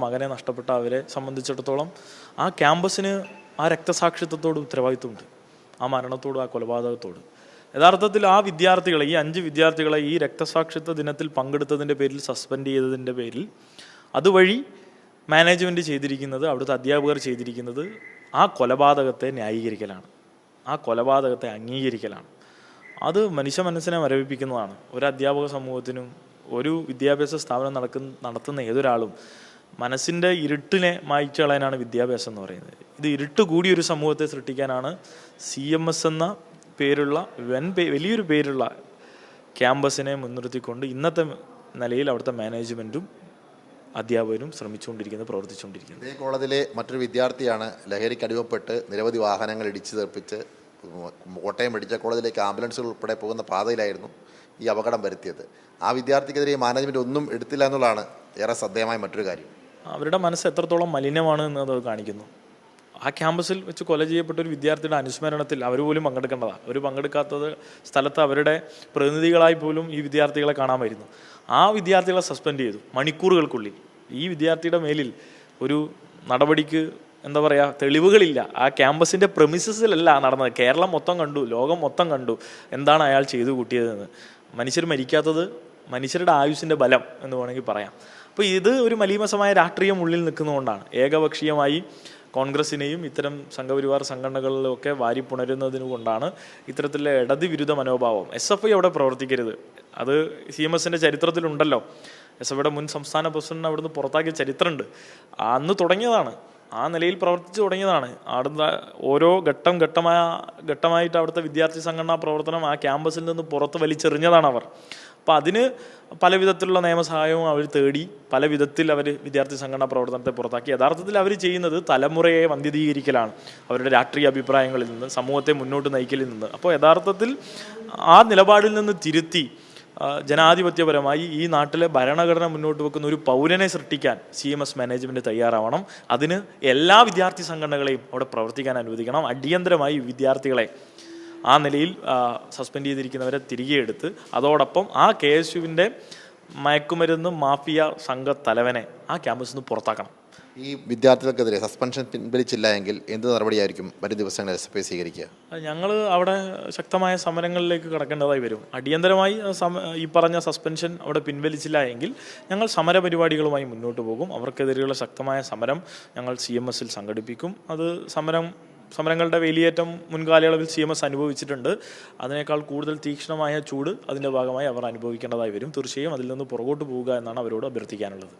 മകനെ നഷ്ടപ്പെട്ട അവരെ സംബന്ധിച്ചിടത്തോളം ആ ക്യാമ്പസിന് ആ രക്തസാക്ഷിത്വത്തോട് ഉത്തരവാദിത്വമുണ്ട്, ആ മരണത്തോട്, ആ കൊലപാതകത്തോട്. യഥാർത്ഥത്തിൽ ആ വിദ്യാർത്ഥികളെ, ഈ 5 വിദ്യാർത്ഥികളെ ഈ രക്തസാക്ഷിത്വ ദിനത്തിൽ പങ്കെടുത്തതിൻ്റെ പേരിൽ സസ്പെൻഡ് ചെയ്തതിൻ്റെ പേരിൽ അതുവഴി മാനേജ്മെൻറ്റ് ചെയ്തിരിക്കുന്നത്, അവിടുത്തെ അധ്യാപകർ ചെയ്തിരിക്കുന്നത് ആ കൊലപാതകത്തെ ന്യായീകരിക്കലാണ്, ആ കൊലപാതകത്തെ അംഗീകരിക്കലാണ്. അത് മനുഷ്യ മനസ്സിനെ മരവിപ്പിക്കുന്നതാണ്. ഒരു അധ്യാപക സമൂഹത്തിനും ഒരു വിദ്യാഭ്യാസ സ്ഥാപനം നടത്തുന്ന ഏതൊരാളും മനസ്സിൻ്റെ ഇരുട്ടിനെ മായ്ച്ചു കളയാനാണ് വിദ്യാഭ്യാസം എന്ന് പറയുന്നത്. ഇത് ഇരുട്ട് കൂടിയൊരു സമൂഹത്തെ സൃഷ്ടിക്കാനാണ് CMS എന്ന പേരുള്ള വലിയൊരു പേരുള്ള ക്യാമ്പസിനെ മുൻനിർത്തിക്കൊണ്ട് ഇന്നത്തെ നിലയിൽ അവിടുത്തെ മാനേജ്മെൻറ്റും അധ്യാപകരും ശ്രമിച്ചുകൊണ്ടിരിക്കുന്നത്, പ്രവർത്തിച്ചുകൊണ്ടിരിക്കുന്നത്. ഇതേ കോളേജിലെ മറ്റൊരു വിദ്യാർത്ഥിയാണ് ലഹരിക്ക് അടിമപ്പെട്ട് നിരവധി വാഹനങ്ങൾ ഇടിച്ചു തെറിപ്പിച്ച് കോട്ടയം മെഡിക്കൽ കോളേജിലേക്ക് ആംബുലൻസുകൾ ഉൾപ്പെടെ പോകുന്ന പാതയിലായിരുന്നു ഈ അപകടം വരുത്തിയത്. ആ വിദ്യാർത്ഥിക്കെതിരെ മാനേജ്മെൻറ്റ് ഒന്നും എടുത്തില്ല എന്നുള്ളതാണ് ഏറെ ശ്രദ്ധേയമായ മറ്റൊരു കാര്യം. അവരുടെ മനസ്സ് എത്രത്തോളം മലിനമാണ് എന്നത് കാണിക്കുന്നു. ആ ക്യാമ്പസിൽ വെച്ച് കൊല ചെയ്യപ്പെട്ട ഒരു വിദ്യാർത്ഥിയുടെ അനുസ്മരണത്തിൽ അവർ പോലും പങ്കെടുക്കേണ്ടതാണ്. അവർ പങ്കെടുക്കാത്തത് സ്ഥലത്ത് അവരുടെ പ്രതിനിധികളായി പോലും ഈ വിദ്യാർത്ഥികളെ കാണാൻ വരുന്നു. ആ വിദ്യാർത്ഥികളെ സസ്പെൻഡ് ചെയ്തു മണിക്കൂറുകൾക്കുള്ളിൽ. ഈ വിദ്യാർത്ഥിയുടെ മേലിൽ ഒരു നടപടിക്ക് എന്താ പറയുക, തെളിവുകളില്ല. ആ ക്യാമ്പസിൻ്റെ പ്രെമിസസിലല്ല നടന്നത്. കേരളം മൊത്തം കണ്ടു, ലോകം മൊത്തം കണ്ടു എന്താണ് അയാൾ ചെയ്തു കൂട്ടിയതെന്ന്. മനുഷ്യർ മരിക്കാത്തത് മനുഷ്യരുടെ ആയുസ്സിൻ്റെ ബലം എന്ന് വേണമെങ്കിൽ പറയാം. അപ്പോൾ ഇത് ഒരു മലീമസമായ രാഷ്ട്രീയം ഉള്ളിൽ നിൽക്കുന്നതുകൊണ്ടാണ് ഏകപക്ഷീയമായി കോൺഗ്രസിനെയും ഇത്തരം സംഘപരിവാർ സംഘടനകളിലൊക്കെ വാരിപ്പുണരുന്നതിനു കൊണ്ടാണ് ഇത്തരത്തിലുള്ള ഇടത് വിരുദ്ധ മനോഭാവം. SFI അവിടെ പ്രവർത്തിക്കരുത്, അത് CMSൻ്റെ ചരിത്രത്തിലുണ്ടല്ലോ. SFIയുടെ മുൻ സംസ്ഥാന പ്രസിഡന്റ് അവിടുന്ന് പുറത്താക്കിയ ചരിത്രമുണ്ട്. അന്ന് തുടങ്ങിയതാണ്, ആ നിലയിൽ പ്രവർത്തിച്ചു തുടങ്ങിയതാണ്. അവിടുന്ന് ഓരോ ഘട്ടമായിട്ട് അവിടുത്തെ വിദ്യാർത്ഥി സംഘടനാ പ്രവർത്തനം ആ ക്യാമ്പസിൽ നിന്ന് പുറത്ത് വലിച്ചെറിഞ്ഞതാണ് അവർ. അപ്പോൾ അതിന് പല വിധത്തിലുള്ള നിയമസഹായവും അവർ തേടി, പല വിധത്തിൽ അവർ വിദ്യാർത്ഥി സംഘടനാ പ്രവർത്തനത്തെ പുറത്താക്കി. യഥാർത്ഥത്തിൽ അവർ ചെയ്യുന്നത് തലമുറയെ വന്ധ്യതീകരിക്കലാണ്, അവരുടെ രാഷ്ട്രീയ അഭിപ്രായങ്ങളിൽ നിന്ന്, സമൂഹത്തെ മുന്നോട്ട് നയിക്കലിൽ നിന്ന്. അപ്പോൾ യഥാർത്ഥത്തിൽ ആ നിലപാടിൽ നിന്ന് തിരുത്തി ജനാധിപത്യപരമായി ഈ നാട്ടിലെ ഭരണഘടന മുന്നോട്ട് വെക്കുന്ന ഒരു പൗരനെ സൃഷ്ടിക്കാൻ CMS മാനേജ്മെൻറ്റ് തയ്യാറാവണം. അതിന് എല്ലാ വിദ്യാർത്ഥി സംഘടനകളെയും അവിടെ പ്രവർത്തിക്കാൻ അനുവദിക്കണം. അടിയന്തരമായി വിദ്യാർത്ഥികളെ ആ നിലയിൽ സസ്പെൻഡ് ചെയ്തിരിക്കുന്നവരെ തിരികെ എടുത്ത് അതോടൊപ്പം ആ KSUവിൻ്റെ മയക്കുമരുന്ന് മാഫിയ സംഘ തലവനെ ആ ക്യാമ്പസിൽ നിന്ന് പുറത്താക്കണം. ഈ വിദ്യാർത്ഥികൾക്കെതിരെ സസ്പെൻഷൻ പിൻവലിച്ചില്ല എങ്കിൽ എന്ത് നടപടിയായിരിക്കും വരും ദിവസങ്ങളിൽ SFI സ്വീകരിക്കുക? ഞങ്ങൾ അവിടെ ശക്തമായ സമരങ്ങളിലേക്ക് കടക്കേണ്ടതായി വരും. അടിയന്തരമായി ഈ പറഞ്ഞ സസ്പെൻഷൻ അവിടെ പിൻവലിച്ചില്ല എങ്കിൽ ഞങ്ങൾ സമരപരിപാടികളുമായി മുന്നോട്ട് പോകും. അവർക്കെതിരെയുള്ള ശക്തമായ സമരം ഞങ്ങൾ CMSൽ സംഘടിപ്പിക്കും. അത് സമരങ്ങളുടെ വേലിയേറ്റം മുൻകാലയളവിൽ CMS അനുഭവിച്ചിട്ടുണ്ട്. അതിനേക്കാൾ കൂടുതൽ തീക്ഷ്ണമായ ചൂട് അതിൻ്റെ ഭാഗമായി അവർ അനുഭവിക്കേണ്ടതായി വരും. തീർച്ചയായും അതിൽ നിന്ന് പുറകോട്ട് പോവുക എന്നാണ് അവരോട് അഭ്യർത്ഥിക്കാനുള്ളത്.